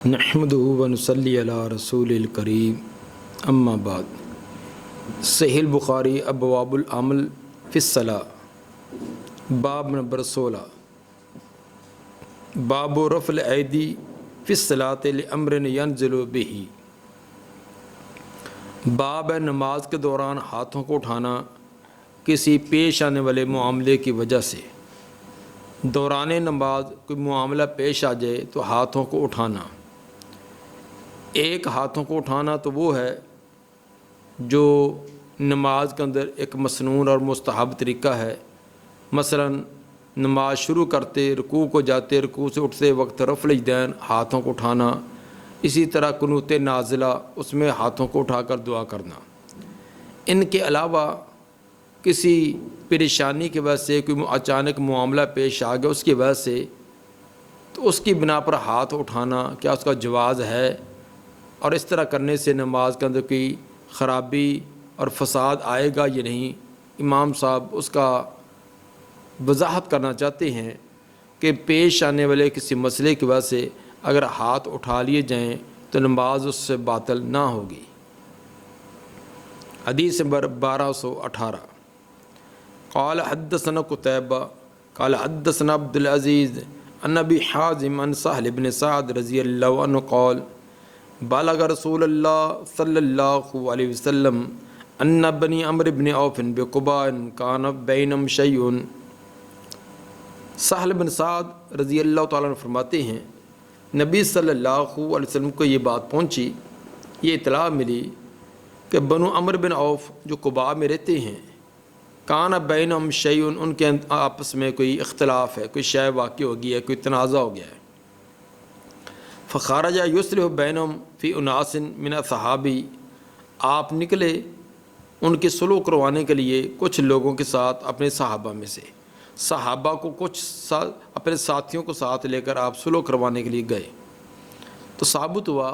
نحمدہ و نصلی علی رسول الکریم اما بعد۔ صحیح البخاری ابواب العمل فی الصلاۃ باب نمبر 16 باب رفع الایدی فی الصلاۃ لامر ینزل بہ۔ باب ہے نماز کے دوران ہاتھوں کو اٹھانا کسی پیش آنے والے معاملے کی وجہ سے۔ دوران نماز کوئی معاملہ پیش آ جائے تو ہاتھوں کو اٹھانا۔ ایک ہاتھوں کو اٹھانا تو وہ ہے جو نماز کے اندر ایک مسنون اور مستحب طریقہ ہے۔ مثلا نماز شروع کرتے رکوع کو جاتے، رکوع سے اٹھتے وقت رفع الیدین ہاتھوں کو اٹھانا۔ اسی طرح قنوت نازلہ اس میں ہاتھوں کو اٹھا کر دعا کرنا۔ ان کے علاوہ کسی پریشانی کی وجہ سے کوئی اچانک معاملہ پیش آ گیا اس کی وجہ سے، تو اس کی بنا پر ہاتھ اٹھانا کیا اس کا جواز ہے، اور اس طرح کرنے سے نماز کے اندر کوئی خرابی اور فساد آئے گا یا نہیں۔ امام صاحب اس کا وضاحت کرنا چاہتے ہیں کہ پیش آنے والے کسی مسئلے کی وجہ سے اگر ہاتھ اٹھا لیے جائیں تو نماز اس سے باطل نہ ہوگی۔ حدیث نمبر 1218 قال حدثنا قتیبہ قال حدثنا عبد العزیز عن ابی حازم عن سہل بن سعد رضی اللہ عنہ قال بلغ رسول اللہ صلی اللہ علیہ وسلم ان بنی عمرو بن عوف بقباء کان بینہم شیء۔ سہل بن سعد رضی اللہ تعالیٰ عنہ فرماتے ہیں نبی صلی اللہ علیہ وسلم کو یہ بات پہنچی، یہ اطلاع ملی کہ بنو عمرو بن عوف جو قباء میں رہتے ہیں، کان بینہم شیء، ان کے آپس میں کوئی اختلاف ہے، کوئی شے واقع ہو گئی ہے، کوئی تنازع ہو گیا ہے۔ فخرج یصلح بینہم فی اناس من اصحابی، آپ نکلے ان کی صلح کروانے کے لیے کچھ لوگوں کے ساتھ اپنے صحابہ میں سے۔ صحابہ کو کچھ اپنے ساتھیوں کو ساتھ لے کر آپ صلح کروانے کے لیے گئے، تو ثابت ہوا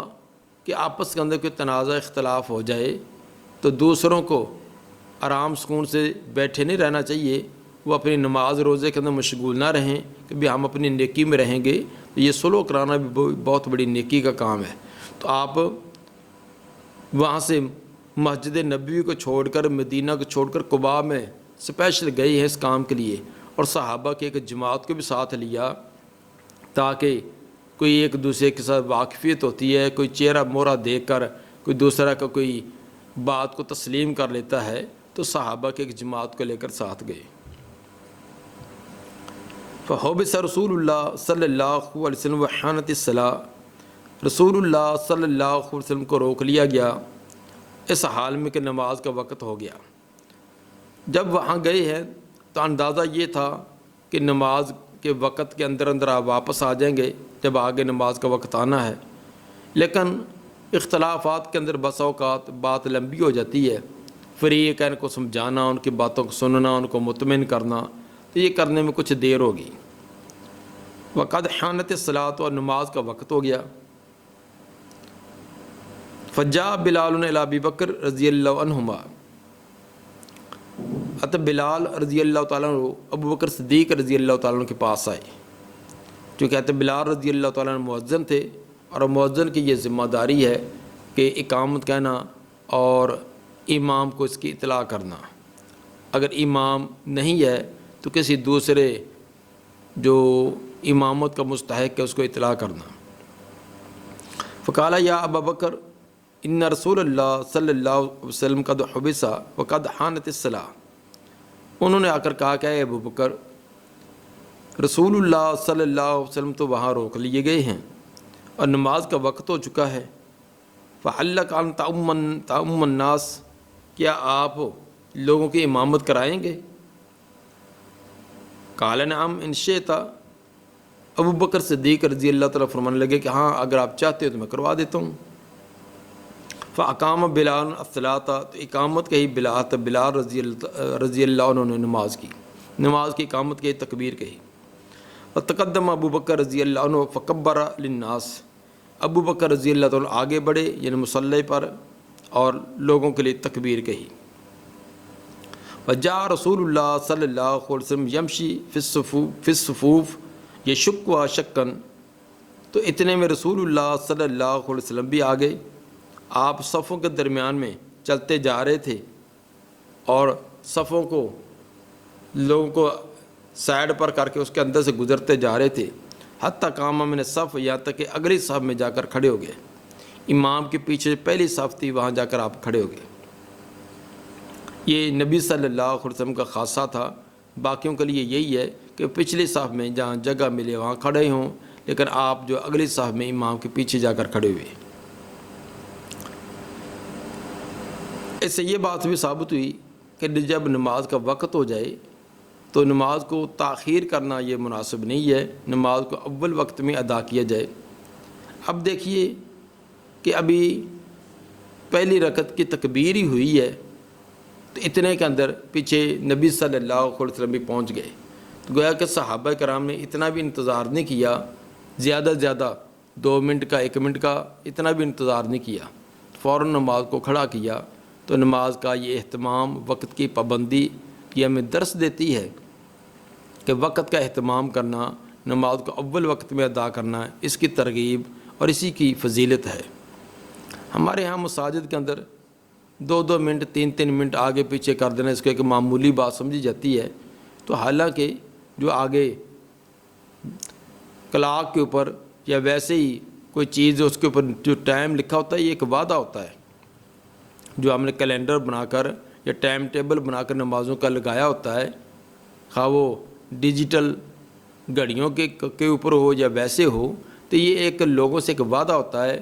کہ آپس کے اندر کوئی تنازع اختلاف ہو جائے تو دوسروں کو آرام سکون سے بیٹھے نہیں رہنا چاہیے، وہ اپنی نماز روزے کے اندر مشغول نہ رہیں کہ بھی ہم اپنی نیکی میں رہیں گے۔ تو یہ صلح کرانا بھی بہت بڑی نیکی کا کام ہے۔ تو آپ وہاں سے مسجد نبوی کو چھوڑ کر، مدینہ کو چھوڑ کر قباء میں اسپیشل گئے ہیں اس کام کے لیے، اور صحابہ کی ایک جماعت کو بھی ساتھ لیا تاکہ کوئی ایک دوسرے کے ساتھ واقفیت ہوتی ہے، کوئی چہرہ مورا دیکھ کر کوئی دوسرا کا کوئی بات کو تسلیم کر لیتا ہے، تو صحابہ کی ایک جماعت کو لے کر ساتھ گئے۔ فحبس رسول اللہ صلی اللہ علیہ وسلم وحانت الصلاۃ، رسول اللہ صلی اللہ علیہ وسلم کو روک لیا گیا اس حال میں کہ نماز کا وقت ہو گیا۔ جب وہاں گئے ہیں تو اندازہ یہ تھا کہ نماز کے وقت کے اندر اندر آپ واپس آ جائیں گے جب آگے نماز کا وقت آنا ہے، لیکن اختلافات کے اندر بسا اوقات بات لمبی ہو جاتی ہے، فریقین کو سمجھانا، ان کی باتوں کو سننا، ان کو مطمئن کرنا، تو یہ کرنے میں کچھ دیر ہوگی۔ وقد حانت الصلاۃ، اور نماز کا وقت ہو گیا۔ فجاء بلال الی ابی بکر رضی اللہ عنہما، بلال رضی اللہ تعالیٰ عنہ ابو بکر صدیق رضی اللہ تعالیٰ عنہ کے پاس آئے، چونکہ بلال رضی اللہ تعالیٰ عنہ مؤذن تھے، اور مؤذن کی یہ ذمہ داری ہے کہ اقامت کہنا اور امام کو اس کی اطلاع کرنا۔ اگر امام نہیں ہے تو کسی دوسرے جو امامت کا مستحق ہے اس کو اطلاع کرنا۔ فقال یا ابا بکر ان رسول اللہ صلی اللہ علیہ وسلم قد حبس وقد حانت الصلاۃ، انہوں نے آ کر کہا کہ اے ابو بکر، رسول اللہ صلی اللہ علیہ وسلم تو وہاں روک لیے گئے ہیں اور نماز کا وقت ہو چکا ہے۔ فحلک ان تعم الناس، کیا آپ لوگوں کی امامت کرائیں گے؟ قال نعم ان شئت، ابو بکر صدیق رضی اللہ تعالیٰ فرمانے لگے کہ ہاں اگر آپ چاہتے ہو تو میں کروا دیتا ہوں۔ فاقام بلال الصلاۃ، تو اقامت کہی بلال رضی اللہ عنہ نے نماز کی اقامت کہی، تکبیر کہی۔ فتقدم ابو بکر رضی اللہ عنہ فکبر للناس، ابو بکر رضی اللہ تعالیٰ آگے بڑھے یعنی مصلی پر اور لوگوں کے لیے تکبیر کہی۔ وجاء رسول اللہ صلی اللہ علیہ وسلم یمشی فی الصفوف یشک و شکن، تو اتنے میں رسول اللہ صلی اللہ علیہ وسلم بھی آ گئے. آپ صفوں کے درمیان میں چلتے جا رہے تھے اور صفوں کو لوگوں کو سائڈ پر کر کے اس کے اندر سے گزرتے جا رہے تھے. حتیٰ قام من الصف، یہاں تک کہ اگلی صف میں جا کر کھڑے ہو گئے. امام کے پیچھے پہلی صف تھی، وہاں جا کر آپ کھڑے ہو گئے. یہ نبی صلی اللہ علیہ وسلم کا خاصہ تھا. باقیوں کے لیے یہی ہے کہ پچھلی صف میں جہاں جگہ ملے وہاں کھڑے ہوں، لیکن آپ جو اگلی صف میں امام کے پیچھے جا کر کھڑے ہوئے. اس سے یہ بات بھی ثابت ہوئی کہ جب نماز کا وقت ہو جائے تو نماز کو تاخیر کرنا یہ مناسب نہیں ہے، نماز کو اول وقت میں ادا کیا جائے. اب دیکھیے کہ ابھی پہلی رکعت کی تکبیر ہی ہوئی ہے تو اتنے کے اندر پیچھے نبی صلی اللہ علیہ وسلم بھی پہنچ گئے. تو گویا کہ صحابہ کرام نے اتنا بھی انتظار نہیں کیا، زیادہ سے زیادہ 2 منٹ کا 1 منٹ کا اتنا بھی انتظار نہیں کیا، فوراً نماز کو کھڑا کیا. تو نماز کا یہ اہتمام، وقت کی پابندی یہ ہمیں درس دیتی ہے کہ وقت کا اہتمام کرنا، نماز کو اول وقت میں ادا کرنا، اس کی ترغیب اور اسی کی فضیلت ہے. ہمارے ہاں مساجد کے اندر 2 منٹ 3 منٹ آگے پیچھے کر دینا اس کو ایک معمولی بات سمجھی جاتی ہے. تو حالانکہ جو آگے کلاک کے اوپر یا ویسے ہی کوئی چیز اس کے اوپر جو ٹائم لکھا ہوتا ہے یہ ایک وعدہ ہوتا ہے جو ہم نے کیلنڈر بنا کر یا ٹائم ٹیبل بنا کر نمازوں کا لگایا ہوتا ہے، خواہ وہ ڈیجیٹل گھڑیوں کے اوپر ہو یا ویسے ہو. تو یہ ایک لوگوں سے ایک وعدہ ہوتا ہے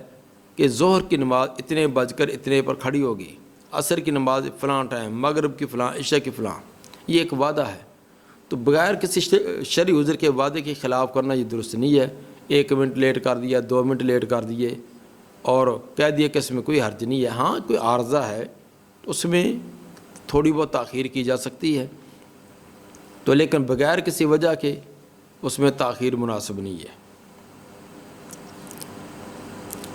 کہ ظہر کی نماز اتنے بج کر اتنے پر کھڑی ہوگی، عصر کی نماز فلاں ٹائم، مغرب کی فلاں، عشاء کی فلاں. یہ ایک وعدہ ہے. تو بغیر کسی شرعی عذر کے وعدے کے خلاف کرنا یہ درست نہیں ہے. 1 منٹ لیٹ کر دیا، 2 منٹ لیٹ کر دیے اور کہہ دیا کہ اس میں کوئی حرج نہیں ہے. ہاں کوئی عارضہ ہے تو اس میں تھوڑی بہت تاخیر کی جا سکتی ہے، تو لیکن بغیر کسی وجہ کے اس میں تاخیر مناسب نہیں ہے.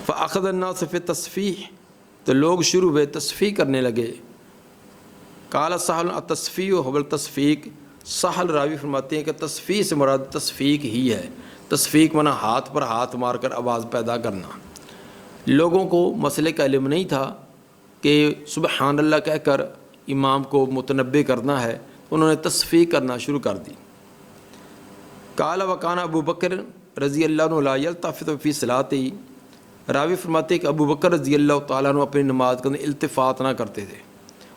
فأخذ الناس فی التصفیح، تو لوگ شروع ہوئے تصفیح کرنے لگے. قال سہل التصفیح هو التصفیق، سہل راوی فرماتے ہیں کہ تصفیح سے مراد تصفیق ہی ہے. تصفیق معنی ہاتھ پر ہاتھ مار کر آواز پیدا کرنا. لوگوں کو مسئلے کا علم نہیں تھا کہ سبحان اللہ کہہ کر امام کو متنبہ کرنا ہے، انہوں نے تصفیح کرنا شروع کر دی. قال وکان ابو بکر رضی اللہ عنہ لا یلتفت فی صلاتی، راوی فرماتے ہیں کہ ابو بکر رضی اللہ تعالیٰ عنہ اپنی نماز کے اندر التفات نہ کرتے تھے.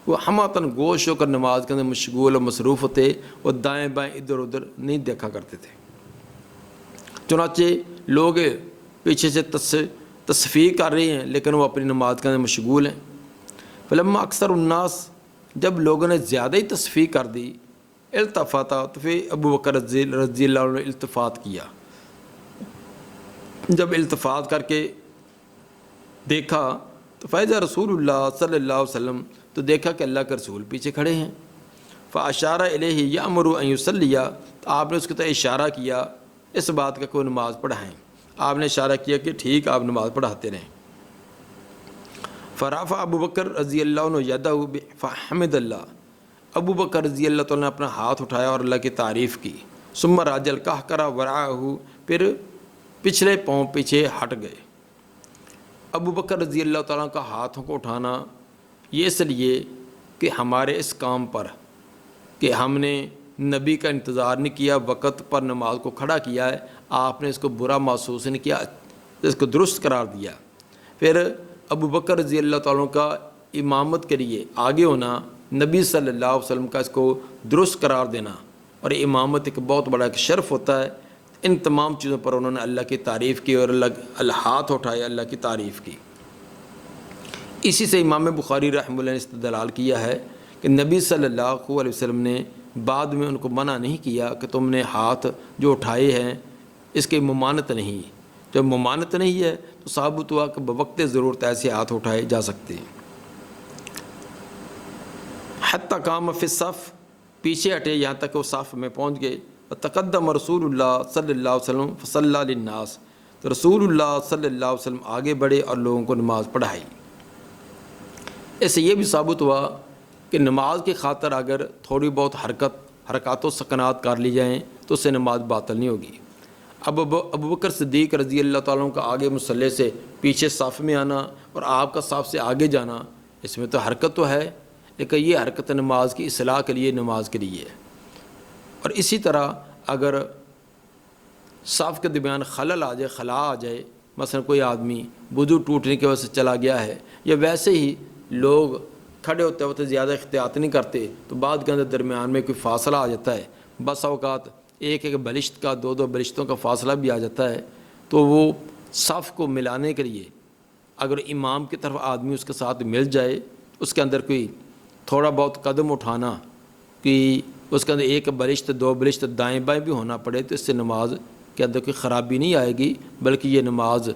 وہ ہماتن گوش ہو کر نماز کے اندر مشغول اور مصروف ہوتے، وہ دائیں بائیں ادھر ادھر نہیں دیکھا کرتے تھے. چنانچہ لوگ پیچھے سے تصفیق کر رہے ہیں لیکن وہ اپنی نماز کے اندر مشغول ہیں. فلما اکثر الناس، جب لوگوں نے زیادہ ہی تصفیق کر دی، التفاتا، تو پھر ابو بکر رضی اللہ عنہ نے التفات کیا. جب التفات کر کے دیکھا تو فیضا رسول اللہ صلی اللہ علیہ وسلم، تو دیکھا کہ اللہ کے رسول پیچھے کھڑے ہیں. فاشارہ الیہ یامر ان یصلی، تو آپ نے اس کی طرف اشارہ کیا اس بات کا کوئی نماز پڑھائیں. آپ نے اشارہ کیا کہ ٹھیک آپ نماز پڑھاتے رہیں. فرافع ابو بکر رضی اللہ عنہ یدہ فحمد اللہ، ابو بکر رضی اللہ تعالیٰ نے اپنا ہاتھ اٹھایا اور اللہ کی تعریف کی. ثم راجل قہقرہ وراءہ، پھر پچھلے پاؤں پیچھے ہٹ گئے. ابو بکر رضی اللہ تعالیٰ کا ہاتھوں کو اٹھانا یہ اس لیے کہ ہمارے اس کام پر کہ ہم نے نبی کا انتظار نہیں کیا، وقت پر نماز کو کھڑا کیا ہے، آپ نے اس کو برا محسوس نہیں کیا، اس کو درست قرار دیا. پھر ابو بکر رضی اللہ تعالیٰ کا امامت کے لیے آگے ہونا، نبی صلی اللہ علیہ وسلم کا اس کو درست قرار دینا، اور امامت ایک بہت بڑا ایک شرف ہوتا ہے. ان تمام چیزوں پر انہوں نے اللہ کی تعریف کی اور اللہ ہاتھ اٹھایا، اللہ کی تعریف کی. اسی سے امام بخاری رحمہ اللہ نے استدلال کیا ہے کہ نبی صلی اللہ علیہ وسلم نے بعد میں ان کو منع نہیں کیا کہ تم نے ہاتھ جو اٹھائے ہیں اس کی ممانت نہیں. جب ممانت نہیں ہے تو ثابت ہوا کہ بوقت ضرورت ایسے ہاتھ اٹھائے جا سکتے ہیں. حتی قام فی الصف، پیچھے ہٹے یہاں تک وہ صف میں پہنچ گئے. تقدم رسول اللہ صلی اللہ علیہ وسلم فصلی للناس، تو رسول اللہ صلی اللہ علیہ وسلم آگے بڑھے اور لوگوں کو نماز پڑھائی. اس سے یہ بھی ثابت ہوا کہ نماز کی خاطر اگر تھوڑی بہت حرکات و سکنات کر لی جائیں تو اس سے نماز باطل نہیں ہوگی. اب ابوبکر صدیق رضی اللہ تعالیٰ عنہ کا آگے مصلی سے پیچھے صف میں آنا اور آپ کا صف سے آگے جانا، اس میں تو حرکت تو ہے، لیکن یہ حرکت نماز کی اصلاح کے لیے، نماز کے لیے ہے۔ اور اسی طرح اگر صف کے درمیان خلل آ جائے، خلا آ جائے، مثلا کوئی آدمی وضو ٹوٹنے کی وجہ سے چلا گیا ہے، یا ویسے ہی لوگ کھڑے ہوتے وقت زیادہ احتیاط نہیں کرتے تو بعد کے اندر درمیان میں کوئی فاصلہ آ جاتا ہے، بس اوقات ایک ایک بلشت کا، دو دو بلشتوں کا فاصلہ بھی آ جاتا ہے، تو وہ صف کو ملانے کے لیے اگر امام کی طرف آدمی اس کے ساتھ مل جائے، اس کے اندر کوئی تھوڑا بہت قدم اٹھانا، کہ اس کے اندر ایک بلشت دو بلشت دائیں بائیں بھی ہونا پڑے، تو اس سے نماز کے اندر کوئی خرابی نہیں آئے گی، بلکہ یہ نماز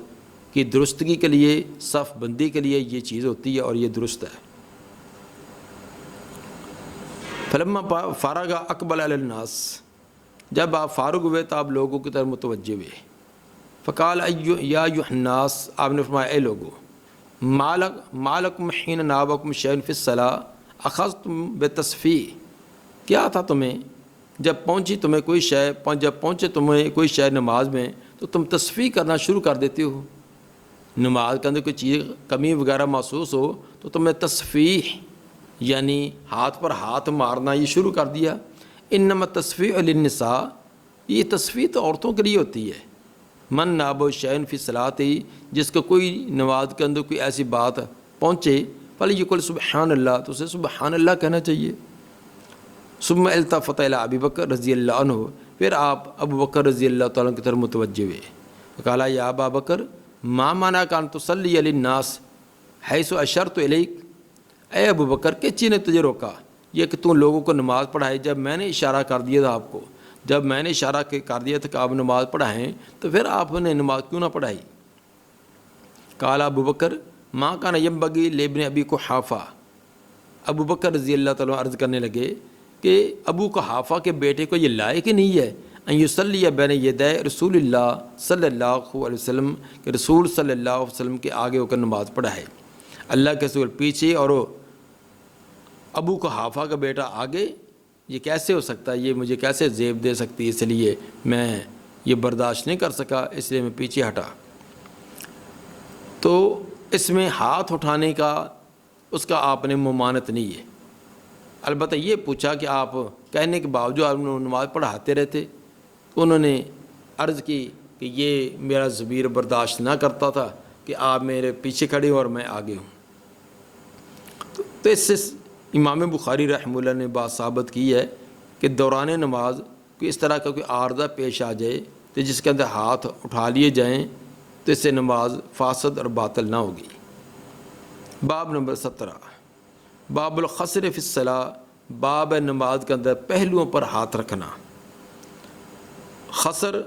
کی درستگی کے لیے، صف بندی کے لیے یہ چیز ہوتی ہے اور یہ درست ہے۔ فلما فارغ اقبل علی الناس، جب آپ فارغ ہوئے تو آپ لوگوں کی طرف متوجہ ہوئے، فقال یا ایھا الناس، آپ نے فرمایا اے لوگو، مالکم حین نابکم شیء فی الصلاۃ اخذتم بتصفیح، کیا تھا تمہیں جب تمہیں کوئی شے نماز میں تو تم تصفیح کرنا شروع کر دیتے ہو، نماز کے اندر کوئی چیز کمی وغیرہ محسوس ہو تو تمہیں تصفیح یعنی ہاتھ پر ہاتھ مارنا یہ شروع کر دیا۔ انما تصفیح للنساء، یہ تصفیح تو عورتوں کے لیے ہوتی ہے۔ من ناب شیء فی الصلاۃ، جس کو کوئی نماز کے اندر کوئی ایسی بات پہنچے، فلیقل سبحان اللہ، تو اسے سبحان اللہ کہنا چاہیے۔ ثم التفت الی ابی بکر رضی اللہ عنہ، پھر آپ ابو بکر رضی اللہ تعالیٰ کی طرف متوجہ ہوئے، قال یا ابا بکر ما منعک ان تصلی علی الناس حیث اشرت الیک، اے ابو بکر کس چیز نے تجھے روکا یہ کہ تم لوگوں کو نماز پڑھائے، جب میں نے اشارہ کر دیا تھا آپ کو، جب میں نے اشارہ کر دیا تھا کہ آپ نماز پڑھائیں تو پھر آپ نے نماز کیوں نہ پڑھائی؟ قال ابو بکر ما کان ینبغی لابن ابی قحافہ، ابو بکر رضی اللہ تعالیٰ عرض کرنے لگے کہ ابو قحافہ کے بیٹے کو یہ لائق ہی نہیں ہے ان یصلی بین یدی رسول اللہ صلی اللہ علیہ وسلم، کہ رسول صلی اللہ علیہ وسلم کے آگے ہو کر نماز پڑھائے، اللہ کے رسول پیچھے اور ابو قحافہ کا بیٹا آگے، یہ کیسے ہو سکتا ہے؟ یہ مجھے کیسے زیب دے سکتی ہے؟ اس لیے میں یہ برداشت نہیں کر سکا، اس لیے میں پیچھے ہٹا۔ تو اس میں ہاتھ اٹھانے کا اس کا آپ نے ممانت نہیں ہے، البتہ یہ پوچھا کہ آپ کہنے کے باوجود آپ نماز پڑھاتے رہتے، انہوں نے عرض کی کہ یہ میرا ضمیر برداشت نہ کرتا تھا کہ آپ میرے پیچھے کھڑے ہوں اور میں آگے ہوں۔ تو اس سے امام بخاری رحمہ اللہ نے بات ثابت کی ہے کہ دوران نماز کوئی اس طرح کا کوئی عارضہ پیش آ جائے تو جس کے اندر ہاتھ اٹھا لیے جائیں تو اس سے نماز فاسد اور باطل نہ ہوگی۔ باب نمبر 17، باب الخصر فی الصلاۃ، باب نماز کے اندر پہلوؤں پر ہاتھ رکھنا۔ خصر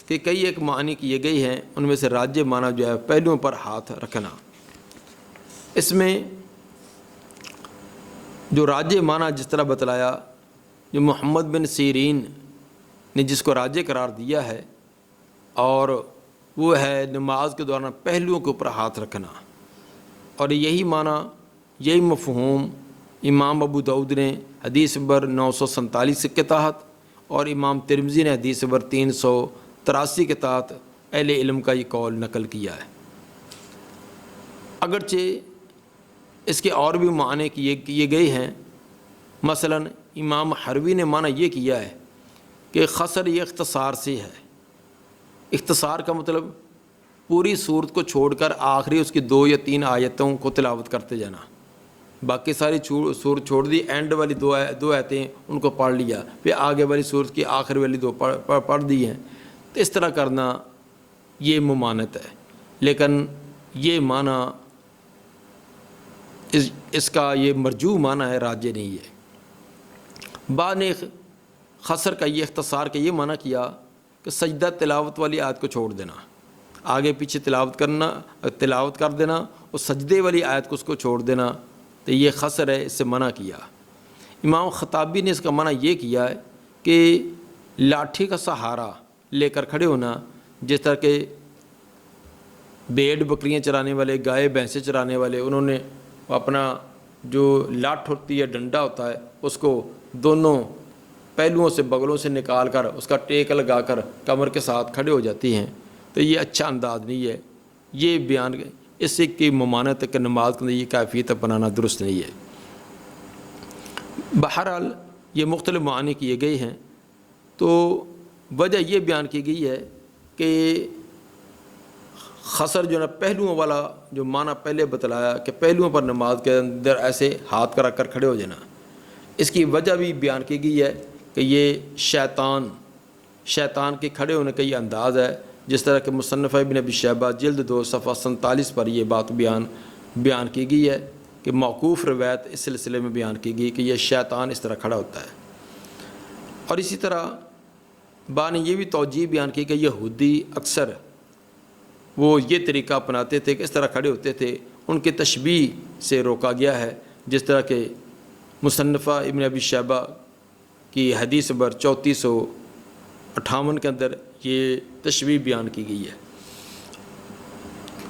کے کئی ایک معنی کیے گئے ہیں، ان میں سے راجح معنی جو ہے پہلوؤں پر ہاتھ رکھنا۔ اس میں جو راجح معنی جس طرح بتلایا، جو محمد بن سیرین نے جس کو راجح قرار دیا ہے، اور وہ ہے نماز کے دوران پہلوؤں کے اوپر ہاتھ رکھنا، اور یہی معنی یہی مفہوم امام ابو داؤد نے حدیث نمبر 947 کے تحت اور امام ترمذی نے حدیث نمبر 383 کے تحت اہل علم کا یہ قول نقل کیا ہے۔ اگرچہ اس کے اور بھی معنی کیے گئے ہیں، مثلا امام حروی نے معنی یہ کیا ہے کہ خصر یہ اختصار سے ہے۔ اختصار کا مطلب پوری صورت کو چھوڑ کر آخری اس کی 2 یا 3 آیتوں کو تلاوت کرتے جانا، باقی ساری صورت چھوڑ دی، اینڈ والی دو آیتیں ان کو پڑھ لیا، پھر آگے والی صورت کی آخری والی 2 پڑھ دی ہیں، تو اس طرح کرنا یہ ممانت ہے، لیکن یہ معنی اس کا یہ مرجوح معنی ہے، راجح نہیں ہے۔ بعد نے خصر کا یہ اختصار کا یہ معنی کیا کہ سجدہ تلاوت والی آیت کو چھوڑ دینا، آگے پیچھے تلاوت کر دینا اور سجدے والی آیت کو اس کو چھوڑ دینا، تو یہ خصر ہے، اس سے منع کیا۔ امام خطابی نے اس کا منع یہ کیا ہے کہ لاٹھی کا سہارا لے کر کھڑے ہونا، جس طرح کہ بھیڑ بکریاں چرانے والے، گائے بھینسیں چرانے والے، انہوں نے اپنا جو لاٹھ ہوتی ہے، ڈنڈا ہوتا ہے، اس کو دونوں پہلوؤں سے بغلوں سے نکال کر اس کا ٹیک لگا کر کمر کے ساتھ کھڑے ہو جاتی ہیں، تو یہ اچھا انداز نہیں ہے۔ یہ بیان اس سے کی ممانعت کہ نماز کے اندر یہ کیفیت اپنانا درست نہیں ہے۔ بہرحال یہ مختلف معنی کیے گئے ہیں، تو وجہ یہ بیان کی گئی ہے کہ خسر جو ہے نا پہلوؤں والا جو معنی پہلے بتلایا کہ پہلوؤں پر نماز کے اندر ایسے ہاتھ کر کر کھڑے ہو جانا، اس کی وجہ بھی بیان کی گئی ہے کہ یہ شیطان کے کھڑے ہونے کا یہ انداز ہے، جس طرح کہ مصنف ابن ابی شیبہ جلد 2 صفحہ 47 پر یہ بات بیان کی گئی ہے کہ موقوف روایت اس سلسلے میں بیان کی گئی کہ یہ شیطان اس طرح کھڑا ہوتا ہے۔ اور اسی طرح بعد نے یہ بھی توجیہ بیان کی کہ یہودی اکثر وہ یہ طریقہ اپناتے تھے کہ اس طرح کھڑے ہوتے تھے، ان کی تشبیہ سے روکا گیا ہے، جس طرح کہ مصنفہ ابن ابی شیبہ کی حدیث نمبر 3458 کے اندر یہ تشبیہ بیان کی گئی ہے۔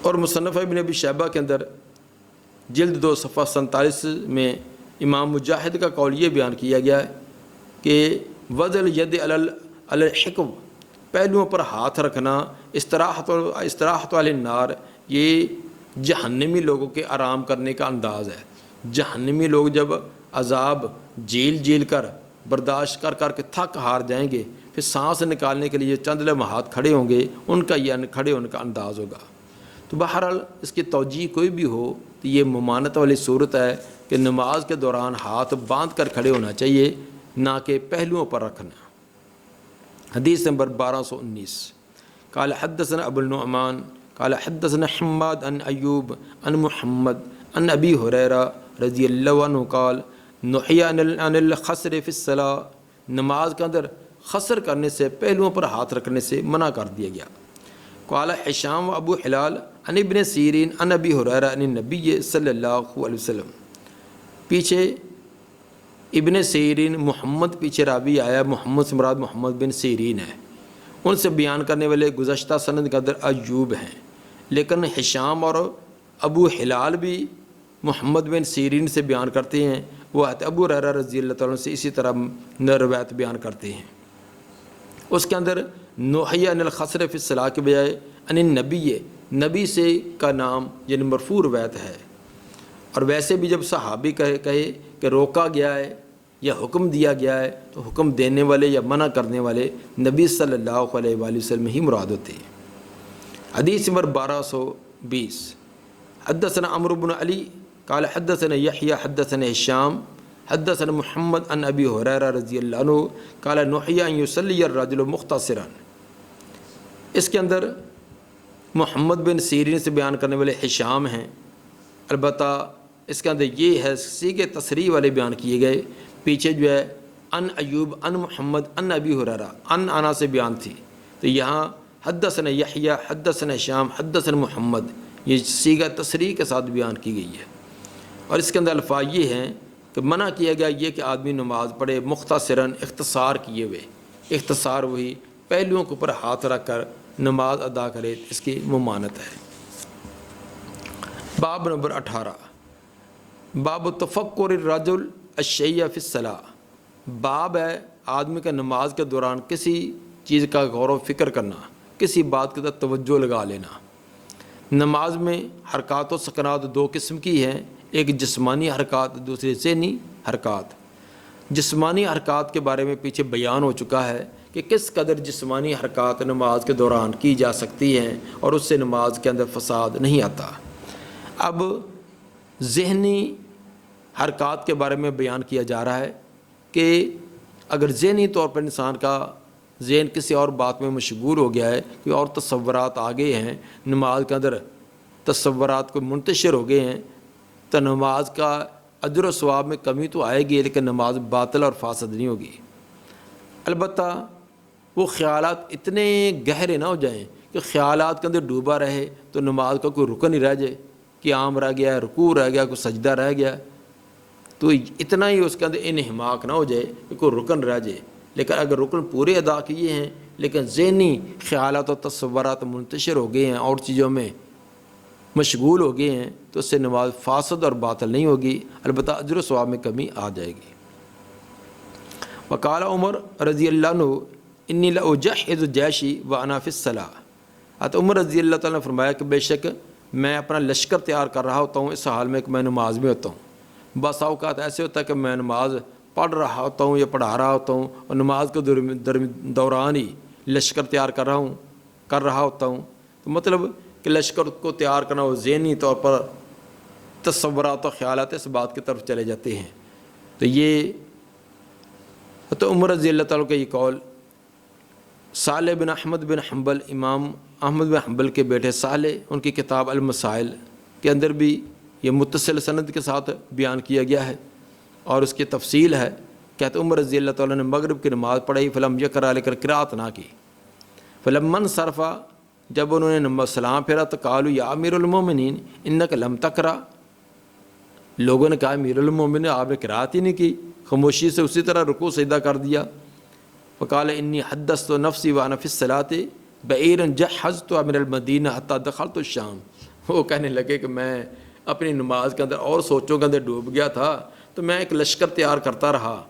اور مصنفہ ابن ابی شیبہ کے اندر جلد 2 صفحہ 47 میں امام مجاہد کا قول یہ بیان کیا گیا ہے کہ وضع الید علی الحکم، پہلوؤں پر ہاتھ رکھنا، استراحت علی النار، یہ جہنمی لوگوں کے آرام کرنے کا انداز ہے۔ جہنمی لوگ جب عذاب جیل کر برداشت کر کے تھک ہار جائیں گے، پھر سانس نکالنے کے لیے چند لمحات کھڑے ہوں گے، ان کا یہ کھڑے ہونے کا انداز ہوگا۔ تو بہرحال اس کی توجیہ کوئی بھی ہو تو یہ ممانعت والی صورت ہے کہ نماز کے دوران ہاتھ باندھ کر کھڑے ہونا چاہیے، نہ کہ پہلوؤں پر رکھنا۔ حدیث نمبر 1219 قال حدثنا ابو النعمان قال حدثنا حماد عن ایوب عن محمد عن ابی ہریرہ رضی اللہ عنہ قال نہی عن الخصر فی الصلاۃ، نماز کے اندر خصر کرنے سے، پہلوؤں پر ہاتھ رکھنے سے منع کر دیا گیا۔ قال حشام و ابو حلال عن ابن سیرین عن ابی ہریرہ عن النبی صلی اللہ علیہ وسلم، پیچھے ابن سیرین محمد پیچھے راوی آیا، محمد سے مراد محمد بن سیرین ہے، ان سے بیان کرنے والے گزشتہ سند کے اندر ایوب ہیں، لیکن حشام اور ابو حلال بھی محمد بن سیرین سے بیان کرتے ہیں، وہ ابو ہریرہ رضی اللہ تعالیٰ سے اسی طرح روایت بیان کرتے ہیں۔ اس کے اندر نہی عن الخصر فی الصلاۃ کے بجائے عن النبی، نبی سے کا نام یعنی مرفوع روایت ہے۔ اور ویسے بھی جب صحابی کہے کہ روکا گیا ہے یا حکم دیا گیا ہے، تو حکم دینے والے یا منع کرنے والے نبی صلی اللہ علیہ وآلہ وسلم ہی مراد ہوتے ہیں۔ حدیث نمبر 1220 حدثنا عمرو بن علی قال حدثنا یحییٰ حدثنا ہشام حدثنا محمد عن ابی ہریرہ رضی اللہ عنہ قال نہی ان یصلی الرجل مختصرا، اس کے اندر محمد بن سیرین سے بیان کرنے والے ہشام ہیں، البتہ اس کے اندر یہ ہے سیغے تصریح والے بیان کیے گئے، پیچھے جو ہے ان ایوب ان محمد ان ابی ہریرہ ان انا سے بیان تھی، تو یہاں حدثنا یحییٰ حدثنا ہشام حدثنا محمد، یہ سیغہ تصریح کے ساتھ بیان کی گئی ہے۔ اور اس کے اندر الفاظ یہ ہیں کہ منع کیا گیا یہ کہ آدمی نماز پڑھے مختصراً، اختصار کیے ہوئے، اختصار وہی پہلوؤں کے اوپر ہاتھ رکھ کر نماز ادا کرے، اس کی ممانعت ہے۔ باب نمبر 18 باب تفکر الرجل الشیء فی الصلاۃ، باب ہے آدمی کا نماز کے دوران کسی چیز کا غور و فکر کرنا، کسی بات کی طرف توجہ لگا لینا۔ نماز میں حرکات و سکنات 2 قسم کی ہیں، ایک جسمانی حرکات، دوسری ذہنی حرکات۔ جسمانی حرکات کے بارے میں پیچھے بیان ہو چکا ہے کہ کس قدر جسمانی حرکات نماز کے دوران کی جا سکتی ہیں اور اس سے نماز کے اندر فساد نہیں آتا۔ اب ذہنی حرکات کے بارے میں بیان کیا جا رہا ہے کہ اگر ذہنی طور پر انسان کا ذہن کسی اور بات میں مشغول ہو گیا ہے، کوئی اور تصورات آ گئے ہیں، نماز کے اندر تصورات کو منتشر ہو گئے ہیں، تو نماز کا اجر و ثواب میں کمی تو آئے گی، لیکن نماز باطل اور فاسد نہیں ہوگی۔ البتہ وہ خیالات اتنے گہرے نہ ہو جائیں کہ خیالات کے اندر ڈوبا رہے تو نماز کا کوئی رکن ہی رہ جائے، قیام رہ گیا، رکوع رہ گیا، کوئی سجدہ رہ گیا، تو اتنا ہی اس کے اندر انہماک نہ ہو جائے کہ کوئی رکن رہ جائے۔ لیکن اگر رکن پورے ادا کیے ہیں لیکن ذہنی خیالات و تصورات منتشر ہو گئے ہیں، اور چیزوں میں مشغول ہو گئے ہیں، تو اس سے نماز فاسد اور باطل نہیں ہوگی، البتہ اجر و ثواب میں کمی آ جائے گی۔ وقال عمر رضی اللہ عنہ انی لاجہز جیشی وانا فی الصلاۃ، حضرت عمر رضی اللہ تعالیٰ نے فرمایا کہ بے شک میں اپنا لشکر تیار کر رہا ہوتا ہوں اس حال میں کہ میں نماز میں ہوتا ہوں۔ بس اوقات ایسے ہوتا ہے کہ میں نماز پڑھ رہا ہوتا ہوں یا پڑھا رہا ہوتا ہوں اور نماز کے دوران ہی لشکر تیار کر رہا ہوتا ہوں۔ تو مطلب کہ لشکر کو تیار کرنا وہ ذہنی طور پر تصورات و خیالات اس بات کی طرف چلے جاتے ہیں۔ تو یہ تو عمر رضی اللہ تعالیٰ کا یہ قول صالح بن احمد بن حنبل، امام احمد بن حنبل کے بیٹے صالح، ان کی کتاب المسائل کے اندر بھی یہ متصل سند کے ساتھ بیان کیا گیا ہے، اور اس کی تفصیل ہے۔ کہتے عمر رضی اللہ تعالیٰ نے مغرب کی نماز پڑھائی، فلم یقرأ لے کر قرات نہ کی، فلمن صرفا، جب انہوں نے سلام پھیرا تو قالوا یا امیر المومنین انک لم تقرأ، لوگوں نے کہا امیر المومنین آپ نے قرات ہی نہیں کی، خاموشی سے اسی طرح رکوع سجدہ کر دیا۔ فقال انی حدثت نفسی وانا فی الصلاۃ بعیرا جہزت من المدینہ حتی دخلت الشام، وہ کہنے لگے کہ میں اپنی نماز کے اندر اور سوچوں کے اندر ڈوب گیا تھا، تو میں ایک لشکر تیار کرتا رہا،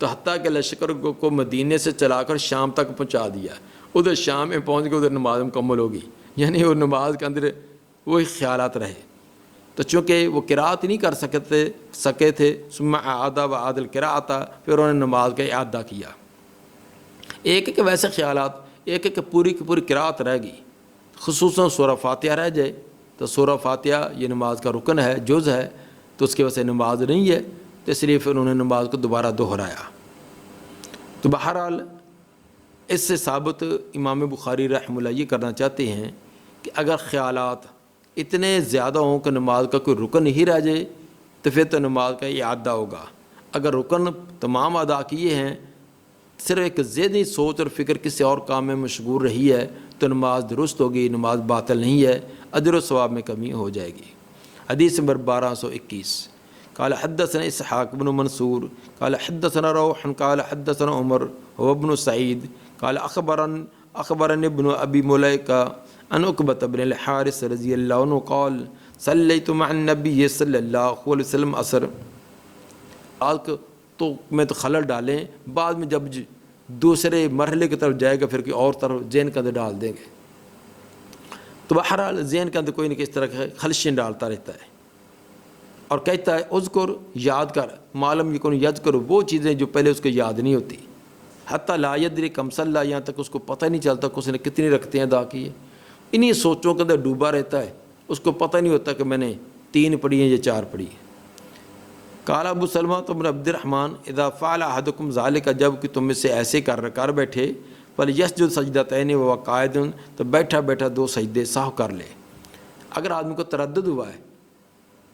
تو حتیٰ کہ لشکر کو مدینے سے چلا کر شام تک پہنچا دیا، ادھر شام میں پہنچ کے ادھر نماز مکمل ہوگی، یعنی وہ نماز کے اندر وہی خیالات رہے۔ تو چونکہ وہ قرات نہیں کر سکے تھے، ثم اعاد وعاد القراءۃ، پھر انہوں نے نماز کا اعادہ کیا۔ ایک ایک ویسے خیالات، ایک ایک پوری کی پوری قرات رہ گئی، خصوصاً سورہ فاتحہ رہ جائے تو سورہ فاتحہ یہ نماز کا رکن ہے، جز ہے، تو اس کی وجہ سے نماز نہیں ہے، تو اس لیے پھر انہوں نے نماز کو دوبارہ دہرایا۔ تو بہرحال اس سے ثابت امام بخاری رحمہ اللہ یہ کرنا چاہتے ہیں کہ اگر خیالات اتنے زیادہ ہوں کہ نماز کا کوئی رکن ہی رہ جائے تو پھر تو نماز کا اعادہ ہوگا۔ اگر رکن تمام ادا کیے ہیں، صرف ایک ذہنی سوچ اور فکر کسی اور کام میں مشغول رہی ہے تو نماز درست ہوگی، نماز باطل نہیں ہے، اجر و ثواب میں کمی ہو جائے گی۔ حدیث نمبر 1221 قال حدثنا اسحاق بن منصور قال حدثنا روح قال حدثنا عمر وابن سعید قال اخبرني ابن ابی ملیکہ عن عقبۃ بن الحارث رضی اللہ عنہ قال صلیت مع النبی صلی اللہ علیہ وسلم عصر، آج تو میں تو خلل ڈالیں، بعد میں جب دوسرے مرحلے کی طرف جائے گا پھر کوئی اور طرف ذہن کے اندر ڈال دیں گے۔ تو بہرحال ذہن کے اندر کوئی نہ کس طرح کا خلشیں ڈالتا رہتا ہے، اور کہتا ہے اذکر، یاد کر، معلوم یکن یذکر، وہ چیزیں جو پہلے اس کو یاد نہیں ہوتی، حتی لا یدری کم صلی، یہاں تک اس کو پتہ نہیں چلتا کہ اس نے کتنی رکعتیں ادا کی ہیں، انہی سوچوں کے اندر ڈوبا رہتا ہے، اس کو پتہ نہیں ہوتا کہ میں نے 3 پڑھی ہیں یا 4 پڑھی ہیں۔ قال ابو سلمہ بن عبد الرحمن اذا فعل احدکم ذلک، جب کہ تم میں سے ایسے کر بیٹھے، فلیسجد سجدتین وهو قاعد، تو بیٹھا بیٹھا 2 سجدے سہو کر لے۔ اگر آدمی کو تردد ہوا ہے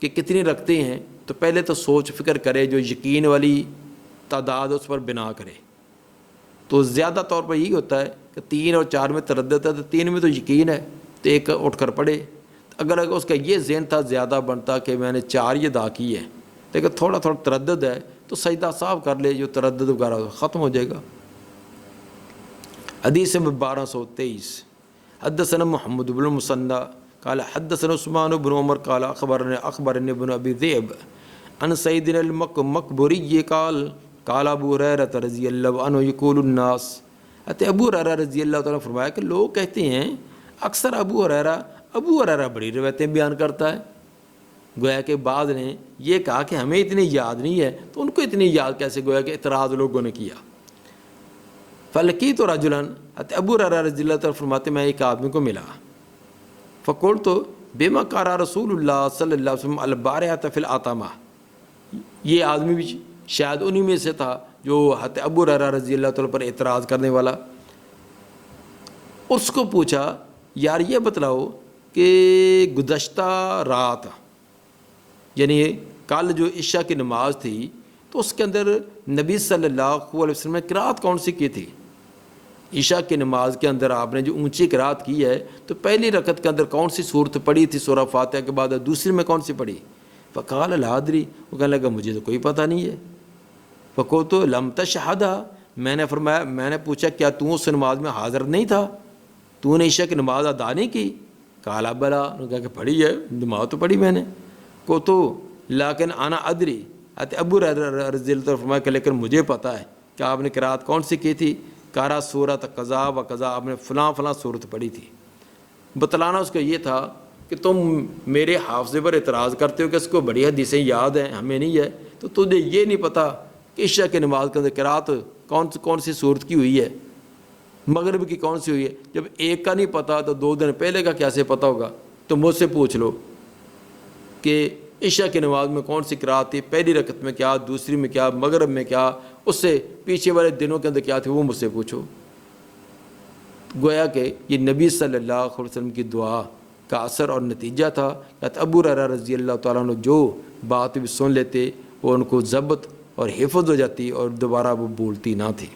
کہ کتنی رکھتے ہیں تو پہلے تو سوچ فکر کرے، جو یقین والی تعداد اس پر بنا کرے۔ تو زیادہ طور پر یہی ہوتا ہے کہ 3 اور 4 میں تردد ہے، تو 3 میں تو یقین ہے تو 1 اٹھ کر پڑھے۔ اگر اس کا یہ ذہن تھا زیادہ بنتا کہ میں نے 4 ہی ادا کی ہے، لیکن تھوڑا تھوڑا تردد ہے تو سجدہ صاف کر لے، جو تردد وغیرہ ختم ہو جائے گا۔ حدیث میں 1223 حدثنا محمد بن المثنى قال حدثنا عثمان بن عمر قال اخبرني ابن ابي ذئب عن سيدنا المقبري قال قال ابو هريرة رضی اللہ عنہ يقول الناس، ابو ہریرہ رضی اللہ تعالیٰ فرمایا کہ لوگ کہتے ہیں، اکثر ابو ہریرہ بڑی روایتیں بیان کرتا ہے، گویا کہ بعض نے یہ کہا کہ ہمیں اتنی یاد نہیں ہے، تو ان کو اتنی یاد کیسے؟ گویا کہ اعتراض لوگوں نے کیا۔ فلقیت رجلا، ابو ہریرہ رضی اللہ تعالیٰ فرماتے میں ایک آدمی کو ملا، فقلت بما قرأ رسول اللہ صلی اللہ علیہ وسلم البارحة فی العتمہ، یہ آدمی بھی شاید انہی میں سے تھا جو حضرت ابو ہریرہ رضی اللہ تعالیٰ پر اعتراض کرنے والا۔ اس کو پوچھا یار یہ بتلاؤ کہ گزشتہ رات، یعنی کل جو عشاء کی نماز تھی، تو اس کے اندر نبی صلی اللہ علیہ وسلم نے قرات کون سی کی تھی؟ عشاء کی نماز کے اندر آپ نے جو اونچی قرات کی ہے، تو پہلی رکعت کے اندر کون سی صورت پڑھی تھی سورہ فاتحہ کے بعد، دوسری میں کون سی پڑھی؟ فقال لا ادری، وہ کہنے لگا مجھے تو کوئی پتہ نہیں ہے۔ فقلت لم تشہدھا، میں نے فرمایا، میں نے پوچھا کیا تو اس نماز میں حاضر نہیں تھا؟ تو نے عشاء کی نماز ادا نہیں کی؟ قال بلا، انہوں نے کہا کہ پڑھی ہے، نماز تو پڑھی میں نے۔ کو تو لیکن انا ادری، ابو ہریرہ رضی اللہ عنہ فرمایا کہ لیکن مجھے پتہ ہے کہ آپ نے قرات کون سی کی تھی، قرأ سورۃ قضا و قضا، آپ نے فلاں فلاں صورت پڑھی تھی۔ بتلانا اس کو یہ تھا کہ تم میرے حافظے پر اعتراض کرتے ہو کہ اس کو بڑی حدیثیں یاد ہیں، ہمیں نہیں ہے، تو تجھے یہ نہیں پتہ کہ عشاء کی نماز کے اندر قرات کون سی صورت کی ہوئی ہے، مغرب کی کون سی ہوئی ہے۔ جب ایک کا نہیں پتہ تو 2 دن پہلے کا کیسے پتہ ہوگا؟ تو مجھ سے پوچھ لو کہ عشاء کی نماز میں کون سی قرات تھی، پہلی رکعت میں کیا، دوسری میں کیا، مغرب میں کیا، اس سے پیچھے والے دنوں کے اندر کیا تھے، وہ مجھ سے پوچھو۔ گویا کہ یہ نبی صلی اللہ علیہ وسلم کی دعا کا اثر اور نتیجہ تھا کہ ابو ہریرہ رضی اللہ تعالیٰ عنہ جو بات بھی سن لیتے وہ ان کو ضبط اور حفظ ہو جاتی اور دوبارہ وہ بولتی نہ تھی۔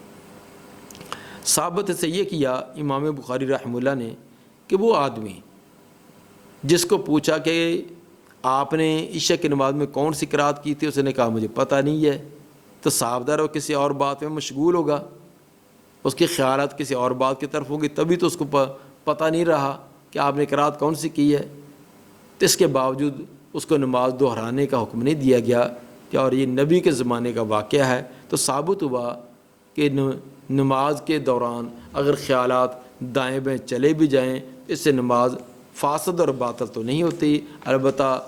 ثابت سے یہ کیا امام بخاری رحمہ اللہ نے کہ وہ آدمی جس کو پوچھا کہ آپ نے عشاء کی نماز میں کون سی قرات کی تھی، اس نے کہا مجھے پتہ نہیں ہے، تو صاحبدار وہ کسی اور بات میں مشغول ہوگا، اس کے خیالات کسی اور بات کی طرف ہوں گے، تبھی تو اس کو پتہ نہیں رہا کہ آپ نے قرات کون سی کی ہے۔ تو اس کے باوجود اس کو نماز دہرانے کا حکم نہیں دیا گیا کہ اور یہ نبی کے زمانے کا واقعہ ہے، تو ثابت ہوا کہ نماز کے دوران اگر خیالات دائیں بائیں چلے بھی جائیں اس سے نماز فاسد اور باطل تو نہیں ہوتی، البتہ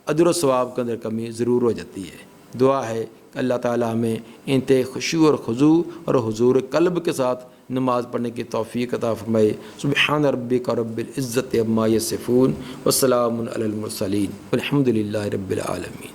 اجر و ثواب کے اندر کمی ضرور ہو جاتی ہے۔ دعا ہے کہ اللہ تعالیٰ ہمیں انتہائی خشوع اور خضوع اور حضور قلب کے ساتھ نماز پڑھنے کی توفیق عطا فرمائے۔ سبحان ربک رب العزت عما یصفون وسلام علی المرسلین والحمد للہ رب العالمین۔